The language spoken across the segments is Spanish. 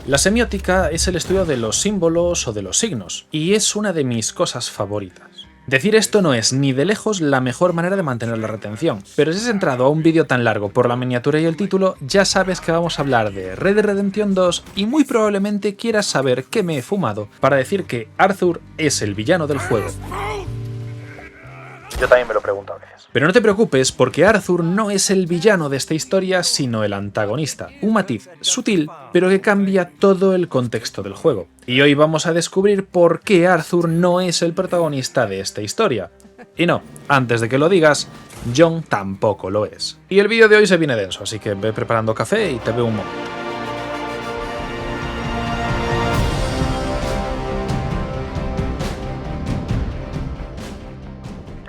La semiótica es el estudio de los símbolos o de los signos, y es una de mis cosas favoritas. Decir esto no es ni de lejos la mejor manera de mantener la retención, pero si has entrado a un vídeo tan largo por la miniatura y el título, ya sabes que vamos a hablar de Red Dead Redemption 2 y muy probablemente quieras saber qué me he fumado para decir que Arthur es el villano del juego. Yo también me lo pregunto a veces. Pero no te preocupes, porque Arthur no es el villano de esta historia, sino el antagonista. Un matiz sutil, pero que cambia todo el contexto del juego. Y hoy vamos a descubrir por qué Arthur no es el protagonista de esta historia. Y no, antes de que lo digas, John tampoco lo es. Y el vídeo de hoy se viene denso, así que ve preparando café y te veo un momento.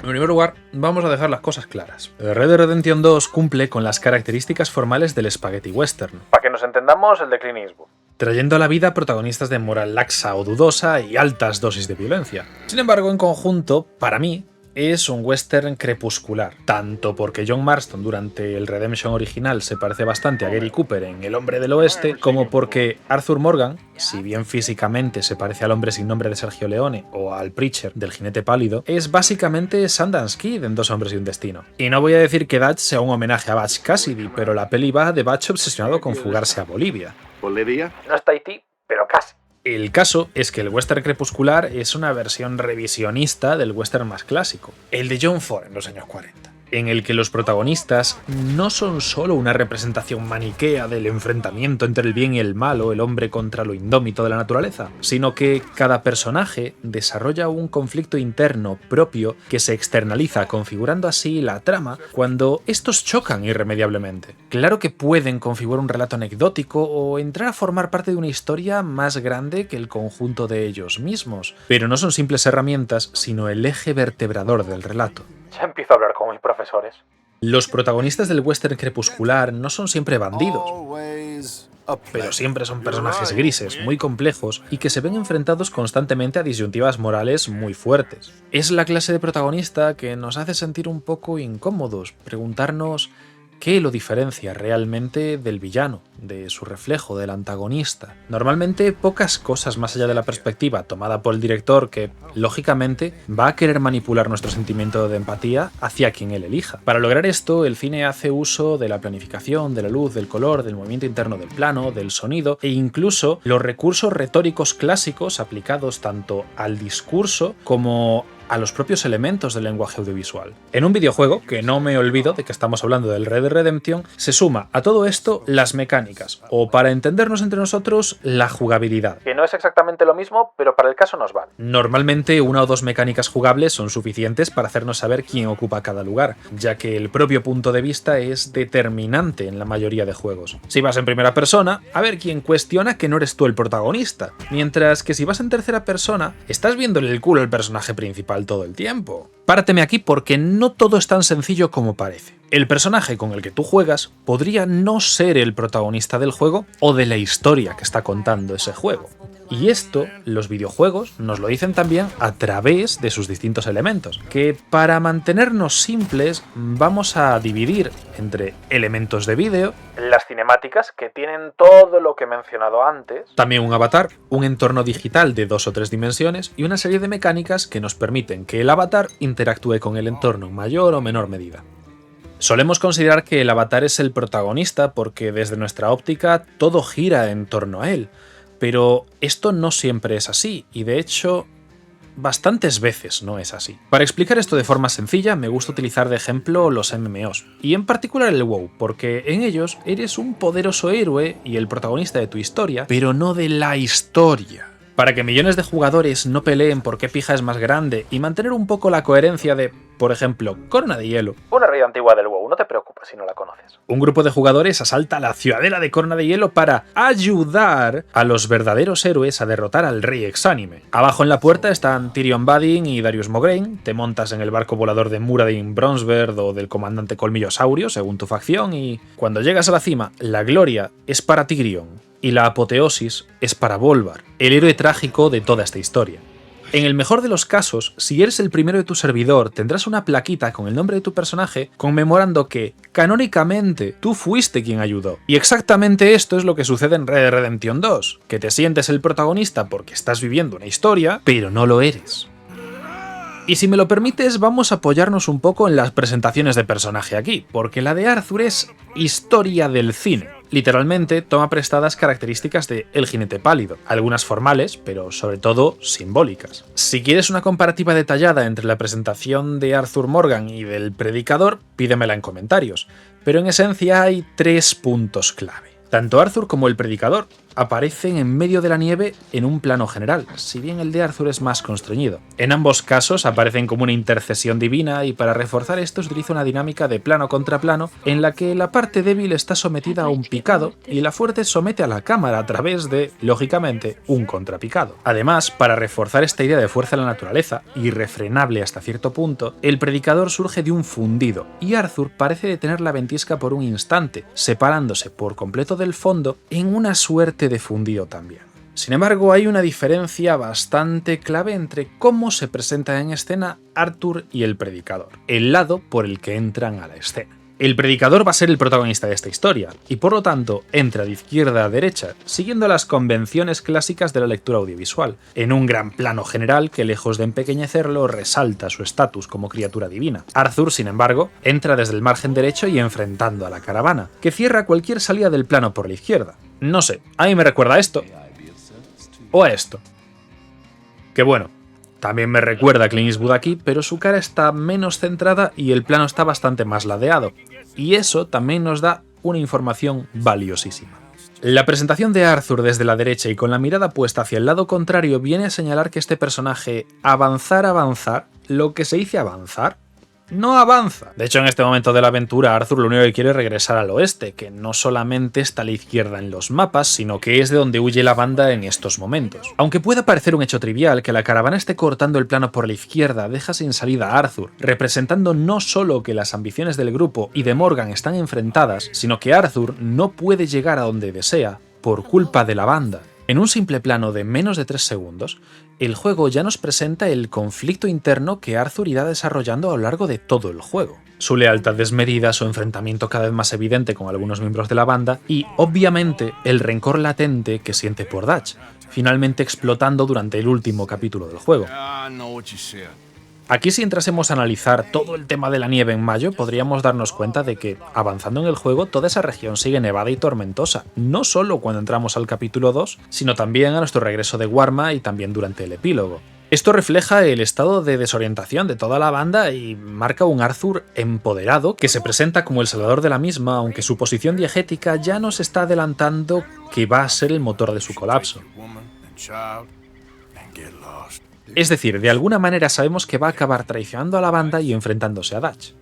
En primer lugar, vamos a dejar las cosas claras. Red Dead Redemption 2 cumple con las características formales del spaghetti western. Para que nos entendamos, el de Clint Eastwood. Trayendo a la vida protagonistas de moral laxa o dudosa y altas dosis de violencia. Sin embargo, en conjunto, para mí, es un western crepuscular, tanto porque John Marston durante el Redemption original se parece bastante a Gary Cooper en El Hombre del Oeste, como porque Arthur Morgan, si bien físicamente se parece al Hombre sin Nombre de Sergio Leone o al Preacher del Jinete Pálido, es básicamente Sundance Kid en Dos Hombres y un Destino. Y no voy a decir que Dutch sea un homenaje a Butch Cassidy, pero la peli va de Butch obsesionado con fugarse a Bolivia. ¿Bolivia? No está Haití, pero casi. El caso es que el western crepuscular es una versión revisionista del western más clásico, el de John Ford en los años 40, en el que los protagonistas no son solo una representación maniquea del enfrentamiento entre el bien y el mal o el hombre contra lo indómito de la naturaleza, sino que cada personaje desarrolla un conflicto interno propio que se externaliza, configurando así la trama cuando estos chocan irremediablemente. Claro que pueden configurar un relato anecdótico o entrar a formar parte de una historia más grande que el conjunto de ellos mismos, pero no son simples herramientas, sino el eje vertebrador del relato. Ya empiezo a hablar como mis profesores. Los protagonistas del western crepuscular no son siempre bandidos, pero siempre son personajes grises, muy complejos y que se ven enfrentados constantemente a disyuntivas morales muy fuertes. Es la clase de protagonista que nos hace sentir un poco incómodos, preguntarnos qué lo diferencia realmente del villano, de su reflejo, del antagonista. Normalmente pocas cosas más allá de la perspectiva tomada por el director que, lógicamente, va a querer manipular nuestro sentimiento de empatía hacia quien él elija. Para lograr esto, el cine hace uso de la planificación, de la luz, del color, del movimiento interno del plano, del sonido e incluso los recursos retóricos clásicos aplicados tanto al discurso como a los propios elementos del lenguaje audiovisual. En un videojuego, que no me olvido de que estamos hablando del Red Dead Redemption, se suma a todo esto las mecánicas, o para entendernos entre nosotros, la jugabilidad. Que no es exactamente lo mismo, pero para el caso nos vale. Normalmente una o dos mecánicas jugables son suficientes para hacernos saber quién ocupa cada lugar, ya que el propio punto de vista es determinante en la mayoría de juegos. Si vas en primera persona, a ver quién cuestiona que no eres tú el protagonista, mientras que si vas en tercera persona, estás viéndole el culo al personaje principal todo el tiempo. Párateme aquí porque no todo es tan sencillo como parece. El personaje con el que tú juegas podría no ser el protagonista del juego o de la historia que está contando ese juego. Y esto, los videojuegos nos lo dicen también a través de sus distintos elementos, que para mantenernos simples vamos a dividir entre elementos de vídeo, las cinemáticas que tienen todo lo que he mencionado antes, también un avatar, un entorno digital de 2 o 3 dimensiones y una serie de mecánicas que nos permiten que el avatar interactúe con el entorno en mayor o menor medida. Solemos considerar que el avatar es el protagonista porque desde nuestra óptica todo gira en torno a él, pero esto no siempre es así y de hecho bastantes veces no es así. Para explicar esto de forma sencilla me gusta utilizar de ejemplo los MMOs, y en particular el WoW, porque en ellos eres un poderoso héroe y el protagonista de tu historia, pero no de la historia. Para que millones de jugadores no peleen por qué pija es más grande y mantener un poco la coherencia de, por ejemplo, Corona de Hielo. Una raid antigua del WoW, no te preocupes si no la conoces. Un grupo de jugadores asalta la ciudadela de Corona de Hielo para ayudar a los verdaderos héroes a derrotar al rey exánime. Abajo en la puerta están Tyrion Badin y Darius Mograine, te montas en el barco volador de Muradin Bronzebeard o del comandante Colmillosaurio, según tu facción, y cuando llegas a la cima, la gloria es para Tigrion. Y la apoteosis es para Bolvar, el héroe trágico de toda esta historia. En el mejor de los casos, si eres el primero de tu servidor, tendrás una plaquita con el nombre de tu personaje conmemorando que, canónicamente, tú fuiste quien ayudó. Y exactamente esto es lo que sucede en Red Dead Redemption 2, que te sientes el protagonista porque estás viviendo una historia, pero no lo eres. Y si me lo permites, vamos a apoyarnos un poco en las presentaciones de personaje aquí, porque la de Arthur es historia del cine. Literalmente toma prestadas características de El Jinete Pálido, algunas formales, pero sobre todo simbólicas. Si quieres una comparativa detallada entre la presentación de Arthur Morgan y del Predicador, pídemela en comentarios, pero en esencia hay 3 puntos clave. Tanto Arthur como el Predicador aparecen en medio de la nieve en un plano general, si bien el de Arthur es más constreñido. En ambos casos aparecen como una intercesión divina y para reforzar esto se utiliza una dinámica de plano contra plano en la que la parte débil está sometida a un picado y la fuerte somete a la cámara a través de, lógicamente, un contrapicado. Además, para reforzar esta idea de fuerza de la naturaleza, irrefrenable hasta cierto punto, el Predicador surge de un fundido y Arthur parece detener la ventisca por un instante, separándose por completo del fondo en una suerte de fundido también. Sin embargo, hay una diferencia bastante clave entre cómo se presenta en escena Arthur y el Predicador, el lado por el que entran a la escena. El Predicador va a ser el protagonista de esta historia, y por lo tanto entra de izquierda a derecha, siguiendo las convenciones clásicas de la lectura audiovisual, en un gran plano general que lejos de empequeñecerlo resalta su estatus como criatura divina. Arthur, sin embargo, entra desde el margen derecho y enfrentando a la caravana, que cierra cualquier salida del plano por la izquierda. No sé, a mí me recuerda a esto, o a esto. Que bueno, también me recuerda a Clint Eastwood aquí, pero su cara está menos centrada y el plano está bastante más ladeado, y eso también nos da una información valiosísima. La presentación de Arthur desde la derecha y con la mirada puesta hacia el lado contrario viene a señalar que este personaje avanzar, lo que se dice avanzar, no avanza. De hecho, en este momento de la aventura, Arthur lo único que quiere es regresar al oeste, que no solamente está a la izquierda en los mapas, sino que es de donde huye la banda en estos momentos. Aunque pueda parecer un hecho trivial que la caravana esté cortando el plano por la izquierda, deja sin salida a Arthur, representando no solo que las ambiciones del grupo y de Morgan están enfrentadas, sino que Arthur no puede llegar a donde desea por culpa de la banda. En un simple plano de menos de 3 segundos, el juego ya nos presenta el conflicto interno que Arthur irá desarrollando a lo largo de todo el juego. Su lealtad desmedida, su enfrentamiento cada vez más evidente con algunos miembros de la banda y, obviamente, el rencor latente que siente por Dutch, finalmente explotando durante el último capítulo del juego. Aquí si entrásemos a analizar todo el tema de la nieve en mayo, podríamos darnos cuenta de que, avanzando en el juego, toda esa región sigue nevada y tormentosa, no solo cuando entramos al capítulo 2, sino también a nuestro regreso de Warma y también durante el epílogo. Esto refleja el estado de desorientación de toda la banda y marca un Arthur empoderado que se presenta como el salvador de la misma, aunque su posición diegética ya nos está adelantando que va a ser el motor de su colapso. Es decir, de alguna manera sabemos que va a acabar traicionando a la banda y enfrentándose a Dutch.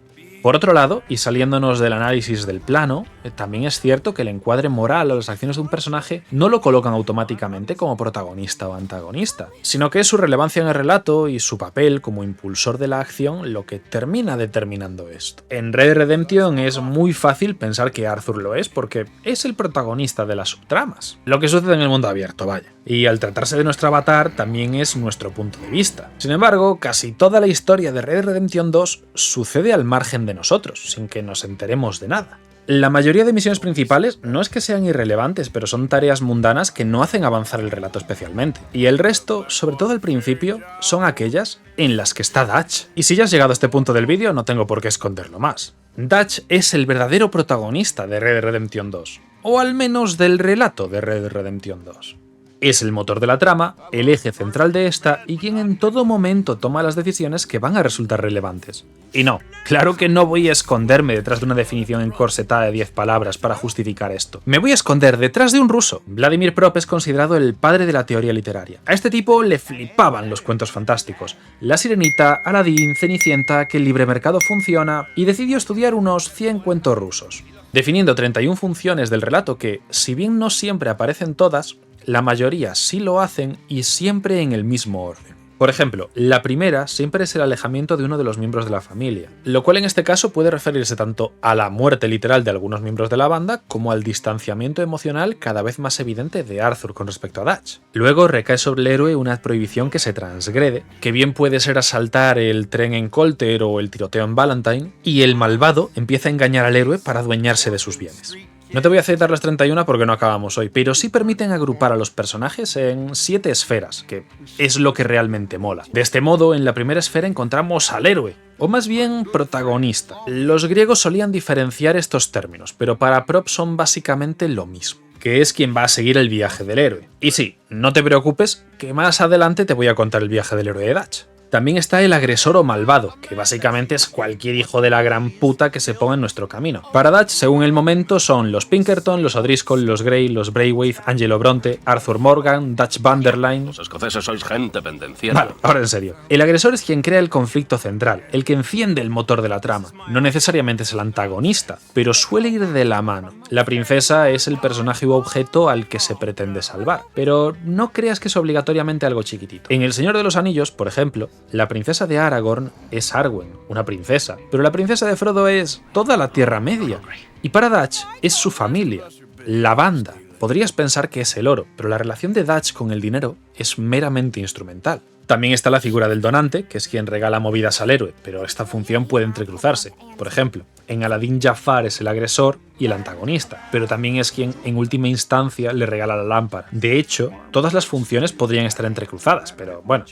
Por otro lado, y saliéndonos del análisis del plano, también es cierto que el encuadre moral o las acciones de un personaje no lo colocan automáticamente como protagonista o antagonista, sino que es su relevancia en el relato y su papel como impulsor de la acción lo que termina determinando esto. En Red Dead Redemption es muy fácil pensar que Arthur lo es porque es el protagonista de las subtramas, lo que sucede en el mundo abierto, vaya. Y al tratarse de nuestro avatar también es nuestro punto de vista. Sin embargo, casi toda la historia de Red Dead Redemption 2 sucede al margen de nosotros, sin que nos enteremos de nada. La mayoría de misiones principales no es que sean irrelevantes, pero son tareas mundanas que no hacen avanzar el relato especialmente. Y el resto, sobre todo al principio, son aquellas en las que está Dutch. Y si ya has llegado a este punto del vídeo, no tengo por qué esconderlo más. Dutch es el verdadero protagonista de Red Dead Redemption 2, o al menos del relato de Red Dead Redemption 2. Es el motor de la trama, el eje central de esta y quien en todo momento toma las decisiones que van a resultar relevantes. Y no, claro que no voy a esconderme detrás de una definición encorsetada de 10 palabras para justificar esto. Me voy a esconder detrás de un ruso. Vladimir Prop es considerado el padre de la teoría literaria. A este tipo le flipaban los cuentos fantásticos. La Sirenita, Aladín, Cenicienta, que el libre mercado funciona, y decidió estudiar unos 100 cuentos rusos, definiendo 31 funciones del relato que, si bien no siempre aparecen todas, la mayoría sí lo hacen y siempre en el mismo orden. Por ejemplo, la primera siempre es el alejamiento de uno de los miembros de la familia, lo cual en este caso puede referirse tanto a la muerte literal de algunos miembros de la banda como al distanciamiento emocional cada vez más evidente de Arthur con respecto a Dutch. Luego recae sobre el héroe una prohibición que se transgrede, que bien puede ser asaltar el tren en Colter o el tiroteo en Valentine, y el malvado empieza a engañar al héroe para adueñarse de sus bienes. No te voy a citar las 31 porque no acabamos hoy, pero sí permiten agrupar a los personajes en 7 esferas, que es lo que realmente mola. De este modo, en la primera esfera encontramos al héroe, o más bien protagonista. Los griegos solían diferenciar estos términos, pero para Prop son básicamente lo mismo, que es quien va a seguir el viaje del héroe. Y sí, no te preocupes, que más adelante te voy a contar el viaje del héroe de Dutch. También está el agresor o malvado, que básicamente es cualquier hijo de la gran puta que se ponga en nuestro camino. Para Dutch, según el momento, son los Pinkerton, los O'Driscoll, los Grey, los Braithwaite, Angelo Bronte, Arthur Morgan, Dutch Van der Leyen... Los escoceses sois gente pendenciera. Vale, ahora en serio. El agresor es quien crea el conflicto central, el que enciende el motor de la trama. No necesariamente es el antagonista, pero suele ir de la mano. La princesa es el personaje u objeto al que se pretende salvar, pero no creas que es obligatoriamente algo chiquitito. En El Señor de los Anillos, por ejemplo, la princesa de Aragorn es Arwen, una princesa, pero la princesa de Frodo es toda la Tierra Media. Y para Dutch es su familia, la banda. Podrías pensar que es el oro, pero la relación de Dutch con el dinero es meramente instrumental. También está la figura del donante, que es quien regala movidas al héroe, pero esta función puede entrecruzarse. Por ejemplo, en Aladdin Jafar es el agresor y el antagonista, pero también es quien en última instancia le regala la lámpara. De hecho, todas las funciones podrían estar entrecruzadas, pero bueno.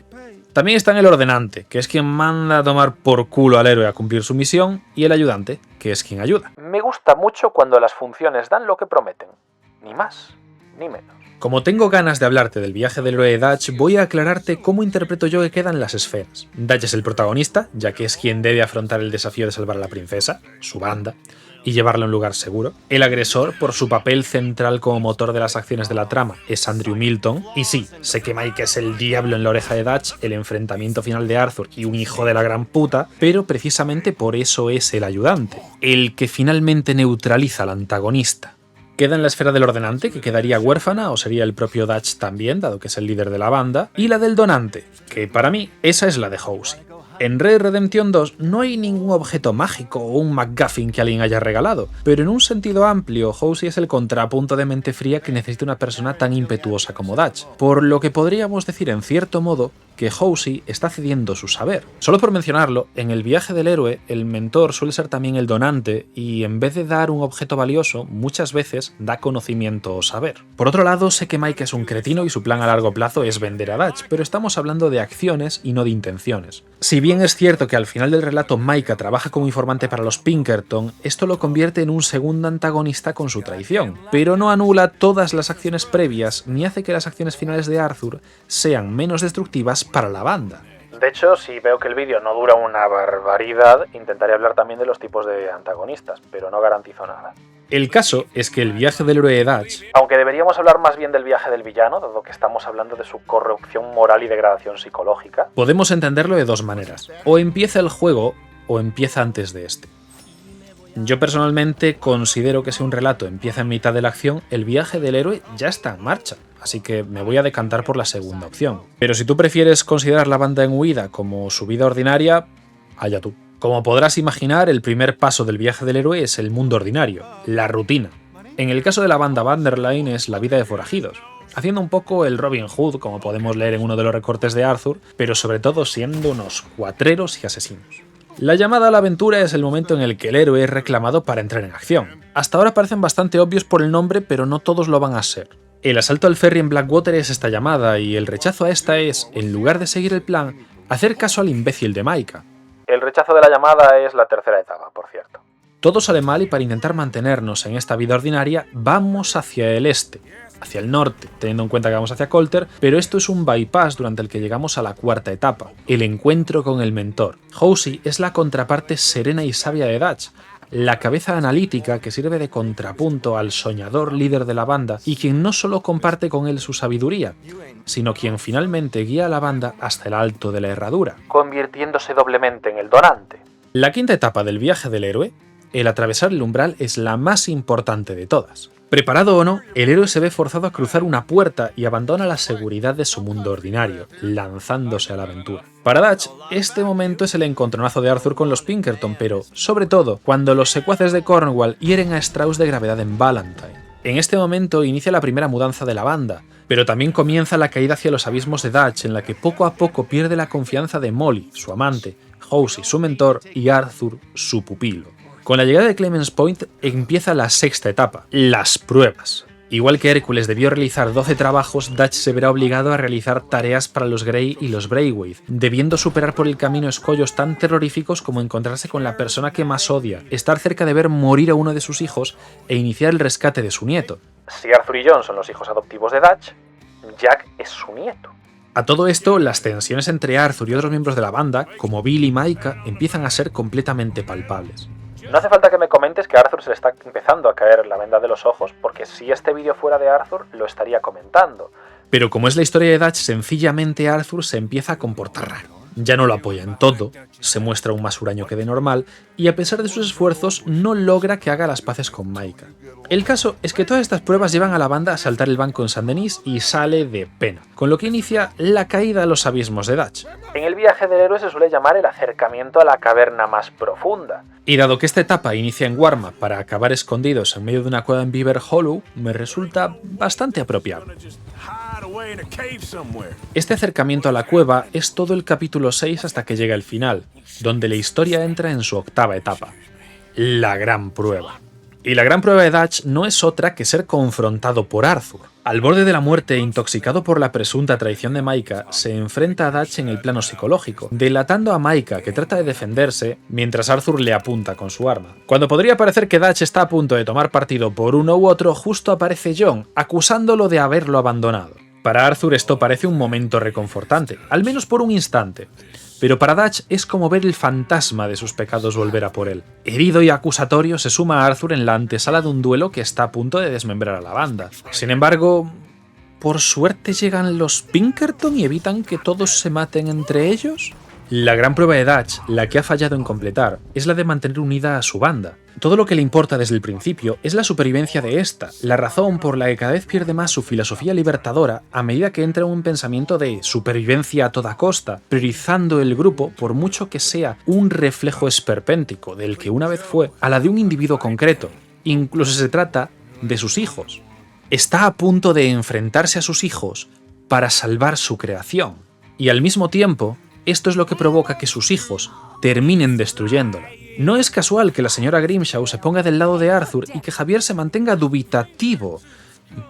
También está en el ordenante, que es quien manda a tomar por culo al héroe a cumplir su misión, y el ayudante, que es quien ayuda. Me gusta mucho cuando las funciones dan lo que prometen. Ni más, ni menos. Como tengo ganas de hablarte del viaje del héroe de Dutch, voy a aclararte cómo interpreto yo que quedan las esferas. Dutch es el protagonista, ya que es quien debe afrontar el desafío de salvar a la princesa, su banda, y llevarla a un lugar seguro. El agresor, por su papel central como motor de las acciones de la trama, es Andrew Milton. Y sí, sé que Mike es el diablo en la oreja de Dutch, el enfrentamiento final de Arthur y un hijo de la gran puta, pero precisamente por eso es el ayudante, el que finalmente neutraliza al antagonista. Queda en la esfera del ordenante, que quedaría huérfana, o sería el propio Dutch también, dado que es el líder de la banda, y la del donante, que para mí esa es la de Housey. En Red Dead Redemption 2 no hay ningún objeto mágico o un MacGuffin que alguien haya regalado, pero en un sentido amplio, Housey es el contrapunto de mente fría que necesita una persona tan impetuosa como Dutch, por lo que podríamos decir en cierto modo que Housey está cediendo su saber. Solo por mencionarlo, en el viaje del héroe, el mentor suele ser también el donante y en vez de dar un objeto valioso, muchas veces da conocimiento o saber. Por otro lado, sé que Mike es un cretino y su plan a largo plazo es vender a Dutch, pero estamos hablando de acciones y no de intenciones. Si bien es cierto que al final del relato Micah trabaja como informante para los Pinkerton, esto lo convierte en un segundo antagonista con su traición, pero no anula todas las acciones previas ni hace que las acciones finales de Arthur sean menos destructivas para la banda. De hecho, si veo que el vídeo no dura una barbaridad, intentaré hablar también de los tipos de antagonistas, pero no garantizo nada. El caso es que el viaje del héroe de Dutch, aunque deberíamos hablar más bien del viaje del villano, dado que estamos hablando de su corrupción moral y degradación psicológica, podemos entenderlo de dos maneras. O empieza el juego, o empieza antes de este. Yo personalmente considero que si un relato empieza en mitad de la acción, el viaje del héroe ya está en marcha, así que me voy a decantar por la segunda opción. Pero si tú prefieres considerar la banda en huida como su vida ordinaria, allá tú. Como podrás imaginar, el primer paso del viaje del héroe es el mundo ordinario, la rutina. En el caso de la banda Van der Leyen es la vida de forajidos, haciendo un poco el Robin Hood, como podemos leer en uno de los recortes de Arthur, pero sobre todo siendo unos cuatreros y asesinos. La llamada a la aventura es el momento en el que el héroe es reclamado para entrar en acción. Hasta ahora parecen bastante obvios por el nombre, pero no todos lo van a ser. El asalto al ferry en Blackwater es esta llamada, y el rechazo a esta es, en lugar de seguir el plan, hacer caso al imbécil de Micah. El rechazo de la llamada es la tercera etapa, por cierto. Todo sale mal y para intentar mantenernos en esta vida ordinaria, vamos hacia el este, hacia el norte, teniendo en cuenta que vamos hacia Colter, pero esto es un bypass durante el que llegamos a la cuarta etapa, el encuentro con el mentor. Housey es la contraparte serena y sabia de Dutch, la cabeza analítica que sirve de contrapunto al soñador líder de la banda y quien no solo comparte con él su sabiduría, sino quien finalmente guía a la banda hasta el alto de la herradura, convirtiéndose doblemente en el donante. La quinta etapa del viaje del héroe, el atravesar el umbral, es la más importante de todas. Preparado o no, el héroe se ve forzado a cruzar una puerta y abandona la seguridad de su mundo ordinario, lanzándose a la aventura. Para Dutch, este momento es el encontronazo de Arthur con los Pinkerton, pero, sobre todo, cuando los secuaces de Cornwall hieren a Strauss de gravedad en Valentine. En este momento inicia la primera mudanza de la banda, pero también comienza la caída hacia los abismos de Dutch, en la que poco a poco pierde la confianza de Molly, su amante, Housie, su mentor, y Arthur, su pupilo. Con la llegada de Clemens Point empieza la sexta etapa, las pruebas. Igual que Hércules debió realizar 12 trabajos, Dutch se verá obligado a realizar tareas para los Grey y los Braithwaite, debiendo superar por el camino escollos tan terroríficos como encontrarse con la persona que más odia, estar cerca de ver morir a uno de sus hijos e iniciar el rescate de su nieto. Si Arthur y John son los hijos adoptivos de Dutch, Jack es su nieto. A todo esto, las tensiones entre Arthur y otros miembros de la banda, como Bill y Micah, empiezan a ser completamente palpables. No hace falta que me comentes que a Arthur se le está empezando a caer la venda de los ojos, porque si este vídeo fuera de Arthur, lo estaría comentando. Pero como es la historia de Dutch, sencillamente Arthur se empieza a comportar raro. Ya no lo apoya en todo, se muestra aún más huraño que de normal, y a pesar de sus esfuerzos, no logra que haga las paces con Micah. El caso es que todas estas pruebas llevan a la banda a saltar el banco en Saint-Denis y sale de pena, con lo que inicia la caída a los abismos de Dutch. En el viaje del héroe se suele llamar el acercamiento a la caverna más profunda. Y dado que esta etapa inicia en Warmap para acabar escondidos en medio de una cueva en Beaver Hollow, me resulta bastante apropiado. Este acercamiento a la cueva es todo el capítulo 6 hasta que llega el final, donde la historia entra en su octava etapa, la gran prueba. Y la gran prueba de Dutch no es otra que ser confrontado por Arthur. Al borde de la muerte e intoxicado por la presunta traición de Micah, se enfrenta a Dutch en el plano psicológico, delatando a Micah, que trata de defenderse, mientras Arthur le apunta con su arma. Cuando podría parecer que Dutch está a punto de tomar partido por uno u otro, justo aparece John, acusándolo de haberlo abandonado. Para Arthur esto parece un momento reconfortante, al menos por un instante. Pero para Dutch es como ver el fantasma de sus pecados volver a por él. Herido y acusatorio, se suma a Arthur en la antesala de un duelo que está a punto de desmembrar a la banda. Sin embargo, por suerte llegan los Pinkerton y evitan que todos se maten entre ellos. La gran prueba de Dutch, la que ha fallado en completar, es la de mantener unida a su banda. Todo lo que le importa desde el principio es la supervivencia de esta, la razón por la que cada vez pierde más su filosofía libertadora a medida que entra en un pensamiento de supervivencia a toda costa, priorizando el grupo por mucho que sea un reflejo esperpéntico del que una vez fue a la de un individuo concreto, incluso si se trata de sus hijos. Está a punto de enfrentarse a sus hijos para salvar su creación, y al mismo tiempo, esto es lo que provoca que sus hijos terminen destruyéndola. No es casual que la señora Grimshaw se ponga del lado de Arthur y que Javier se mantenga dubitativo.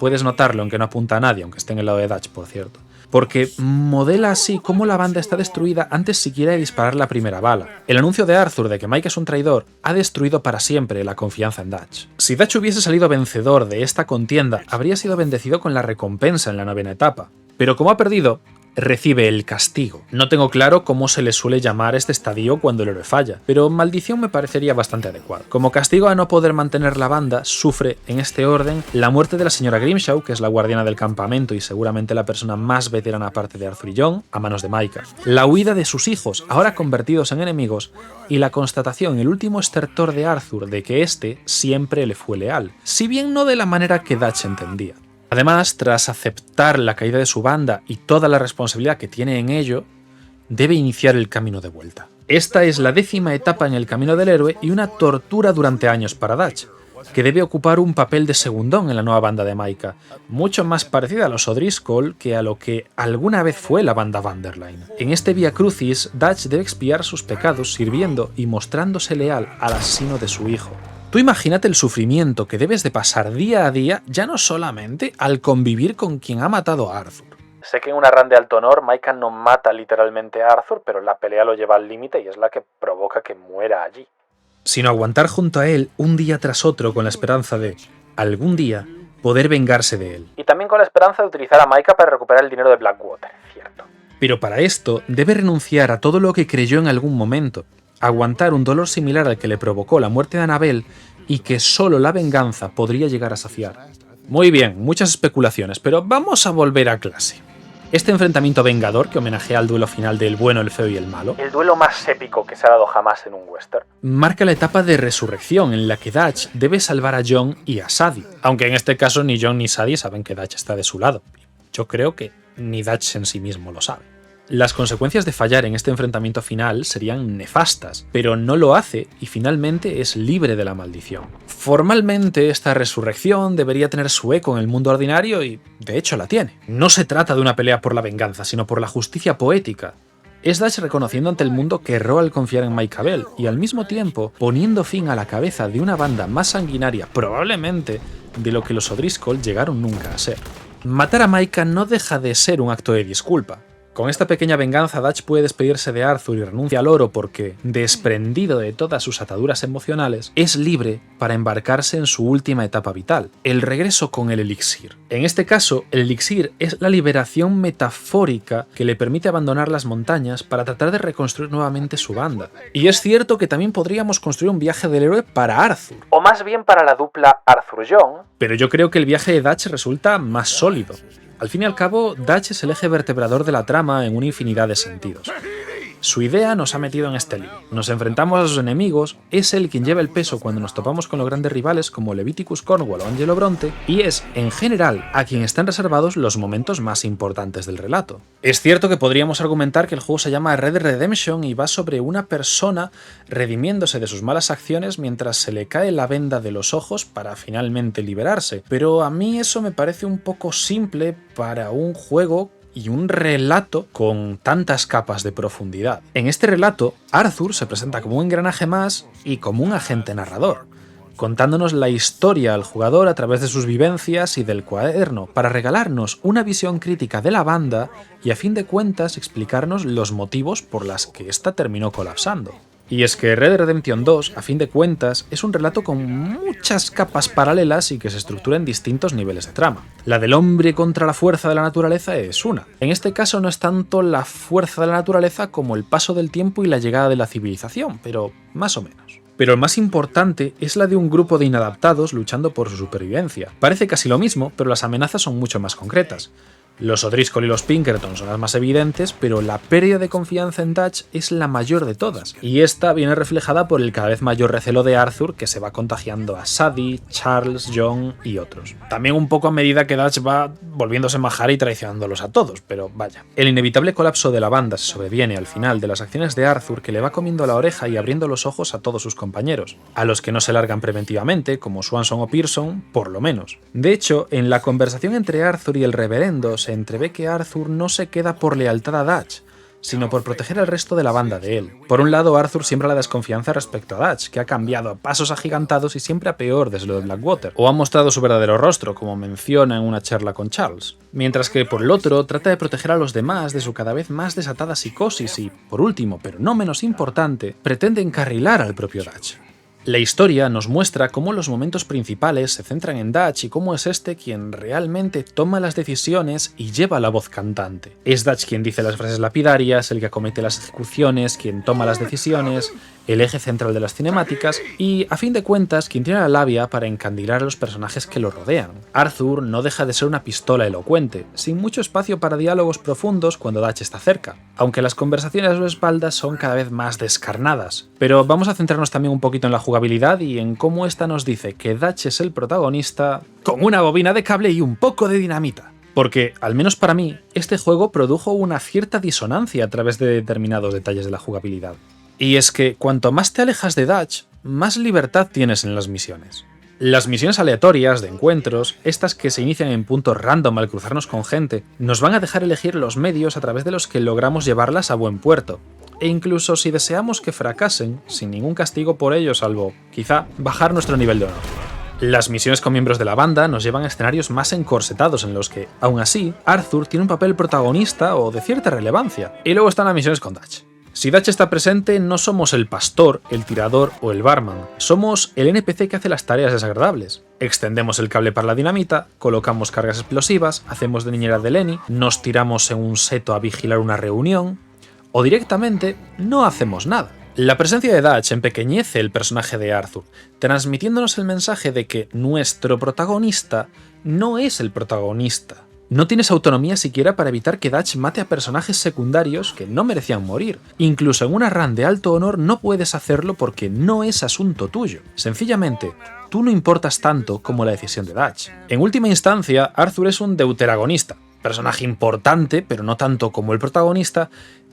Puedes notarlo aunque no apunta a nadie, aunque esté en el lado de Dutch, por cierto. Porque modela así cómo la banda está destruida antes siquiera de disparar la primera bala. El anuncio de Arthur de que Mike es un traidor ha destruido para siempre la confianza en Dutch. Si Dutch hubiese salido vencedor de esta contienda, habría sido bendecido con la recompensa en la novena etapa. Pero como ha perdido, recibe el castigo. No tengo claro cómo se le suele llamar este estadio cuando el héroe falla, pero maldición me parecería bastante adecuado. Como castigo a no poder mantener la banda, sufre, en este orden, la muerte de la señora Grimshaw, que es la guardiana del campamento y seguramente la persona más veterana aparte de Arthur y John, a manos de Micah, la huida de sus hijos, ahora convertidos en enemigos, y la constatación, el último estertor de Arthur, de que éste siempre le fue leal, si bien no de la manera que Dutch entendía. Además, tras aceptar la caída de su banda y toda la responsabilidad que tiene en ello, debe iniciar el camino de vuelta. Esta es la 10ª etapa en el camino del héroe y una tortura durante años para Dutch, que debe ocupar un papel de segundón en la nueva banda de Micah, mucho más parecida a los O'Driscoll que a lo que alguna vez fue la banda Vanderline. En este Via Crucis, Dutch debe expiar sus pecados sirviendo y mostrándose leal al asesino de su hijo. Tú imagínate el sufrimiento que debes de pasar día a día, ya no solamente al convivir con quien ha matado a Arthur. Sé que en una run de alto honor, Micah no mata literalmente a Arthur, pero la pelea lo lleva al límite y es la que provoca que muera allí. Sino aguantar junto a él un día tras otro con la esperanza de, algún día, poder vengarse de él. Y también con la esperanza de utilizar a Micah para recuperar el dinero de Blackwater, cierto. Pero para esto, debe renunciar a todo lo que creyó en algún momento, aguantar un dolor similar al que le provocó la muerte de Annabelle y que solo la venganza podría llegar a saciar. Muy bien, muchas especulaciones, pero vamos a volver a clase. Este enfrentamiento vengador que homenajea al duelo final del bueno, el feo y el malo, el duelo más épico que se ha dado jamás en un western, marca la etapa de resurrección en la que Dutch debe salvar a John y a Sadie, aunque en este caso ni John ni Sadie saben que Dutch está de su lado. Yo creo que ni Dutch en sí mismo lo sabe. Las consecuencias de fallar en este enfrentamiento final serían nefastas, pero no lo hace y finalmente es libre de la maldición. Formalmente, esta resurrección debería tener su eco en el mundo ordinario y, de hecho, la tiene. No se trata de una pelea por la venganza, sino por la justicia poética. Es Dutch reconociendo ante el mundo que erró al confiar en Mike Abel y al mismo tiempo poniendo fin a la cabeza de una banda más sanguinaria, probablemente, de lo que los O'Driscoll llegaron nunca a ser. Matar a Micah no deja de ser un acto de disculpa. Con esta pequeña venganza, Dutch puede despedirse de Arthur y renuncia al oro porque, desprendido de todas sus ataduras emocionales, es libre para embarcarse en su última etapa vital, el regreso con el elixir. En este caso, el elixir es la liberación metafórica que le permite abandonar las montañas para tratar de reconstruir nuevamente su banda. Y es cierto que también podríamos construir un viaje del héroe para Arthur, o más bien para la dupla Arthur-John, pero yo creo que el viaje de Dutch resulta más sólido. Al fin y al cabo, Dutch es el eje vertebrador de la trama en una infinidad de sentidos. Su idea nos ha metido en este lío. Nos enfrentamos a sus enemigos, es él quien lleva el peso cuando nos topamos con los grandes rivales como Leviticus Cornwall o Angelo Bronte, y es, en general, a quien están reservados los momentos más importantes del relato. Es cierto que podríamos argumentar que el juego se llama Red Dead Redemption y va sobre una persona redimiéndose de sus malas acciones mientras se le cae la venda de los ojos para finalmente liberarse, pero a mí eso me parece un poco simple para un juego y un relato con tantas capas de profundidad. En este relato, Arthur se presenta como un engranaje más y como un agente narrador, contándonos la historia al jugador a través de sus vivencias y del cuaderno, para regalarnos una visión crítica de la banda y a fin de cuentas explicarnos los motivos por los que ésta terminó colapsando. Y es que Red Dead Redemption 2, a fin de cuentas, es un relato con muchas capas paralelas y que se estructura en distintos niveles de trama. La del hombre contra la fuerza de la naturaleza es una. En este caso no es tanto la fuerza de la naturaleza como el paso del tiempo y la llegada de la civilización, pero más o menos. Pero el más importante es la de un grupo de inadaptados luchando por su supervivencia. Parece casi lo mismo, pero las amenazas son mucho más concretas. Los O'Driscoll y los Pinkerton son las más evidentes, pero la pérdida de confianza en Dutch es la mayor de todas, y esta viene reflejada por el cada vez mayor recelo de Arthur que se va contagiando a Sadie, Charles, John y otros. También un poco a medida que Dutch va volviéndose majara y traicionándolos a todos, pero vaya. El inevitable colapso de la banda se sobreviene al final de las acciones de Arthur, que le va comiendo la oreja y abriendo los ojos a todos sus compañeros, a los que no se largan preventivamente, como Swanson o Pearson, por lo menos. De hecho, en la conversación entre Arthur y el reverendo se entrevé que Arthur no se queda por lealtad a Dutch, sino por proteger al resto de la banda de él. Por un lado, Arthur siembra la desconfianza respecto a Dutch, que ha cambiado a pasos agigantados y siempre a peor desde lo de Blackwater, o ha mostrado su verdadero rostro, como menciona en una charla con Charles. Mientras que, por el otro, trata de proteger a los demás de su cada vez más desatada psicosis y, por último, pero no menos importante, pretende encarrilar al propio Dutch. La historia nos muestra cómo los momentos principales se centran en Dutch y cómo es este quien realmente toma las decisiones y lleva la voz cantante. Es Dutch quien dice las frases lapidarias, el que acomete las ejecuciones, quien toma las decisiones, el eje central de las cinemáticas y, a fin de cuentas, quien tiene la labia para encandilar a los personajes que lo rodean. Arthur no deja de ser una pistola elocuente, sin mucho espacio para diálogos profundos cuando Dutch está cerca, aunque las conversaciones a su espalda son cada vez más descarnadas. Pero vamos a centrarnos también un poquito en la jugabilidad y en cómo esta nos dice que Dutch es el protagonista con una bobina de cable y un poco de dinamita. Porque, al menos para mí, este juego produjo una cierta disonancia a través de determinados detalles de la jugabilidad. Y es que cuanto más te alejas de Dutch, más libertad tienes en las misiones. Las misiones aleatorias de encuentros, estas que se inician en puntos random al cruzarnos con gente, nos van a dejar elegir los medios a través de los que logramos llevarlas a buen puerto. E incluso si deseamos que fracasen, sin ningún castigo por ello salvo, quizá, bajar nuestro nivel de honor. Las misiones con miembros de la banda nos llevan a escenarios más encorsetados en los que, aún así, Arthur tiene un papel protagonista o de cierta relevancia. Y luego están las misiones con Dutch. Si Dutch está presente, no somos el pastor, el tirador o el barman. Somos el NPC que hace las tareas desagradables. Extendemos el cable para la dinamita, colocamos cargas explosivas, hacemos de niñera de Lenny, nos tiramos en un seto a vigilar una reunión, o directamente no hacemos nada. La presencia de Dutch empequeñece el personaje de Arthur, transmitiéndonos el mensaje de que nuestro protagonista no es el protagonista, No tienes autonomía siquiera para evitar que Dutch mate a personajes secundarios que no merecían morir. Incluso en una run de alto honor no puedes hacerlo porque no es asunto tuyo. Sencillamente, tú no importas tanto como la decisión de Dutch. En última instancia, Arthur es un deuteragonista, personaje importante, pero no tanto como el protagonista,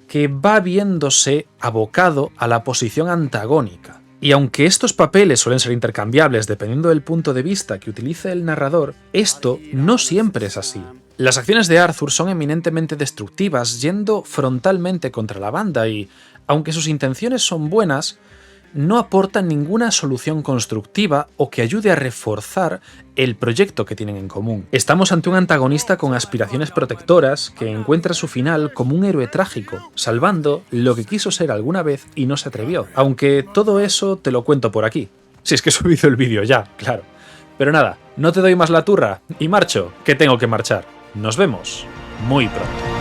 que va viéndose abocado a la posición antagónica. Y aunque estos papeles suelen ser intercambiables dependiendo del punto de vista que utilice el narrador, esto no siempre es así. Las acciones de Arthur son eminentemente destructivas, yendo frontalmente contra la banda y, aunque sus intenciones son buenas, no aportan ninguna solución constructiva o que ayude a reforzar el proyecto que tienen en común. Estamos ante un antagonista con aspiraciones protectoras que encuentra su final como un héroe trágico, salvando lo que quiso ser alguna vez y no se atrevió. Aunque todo eso te lo cuento por aquí. Si es que he subido el vídeo ya, claro. Pero nada, no te doy más la turra y marcho, que tengo que marchar. Nos vemos muy pronto.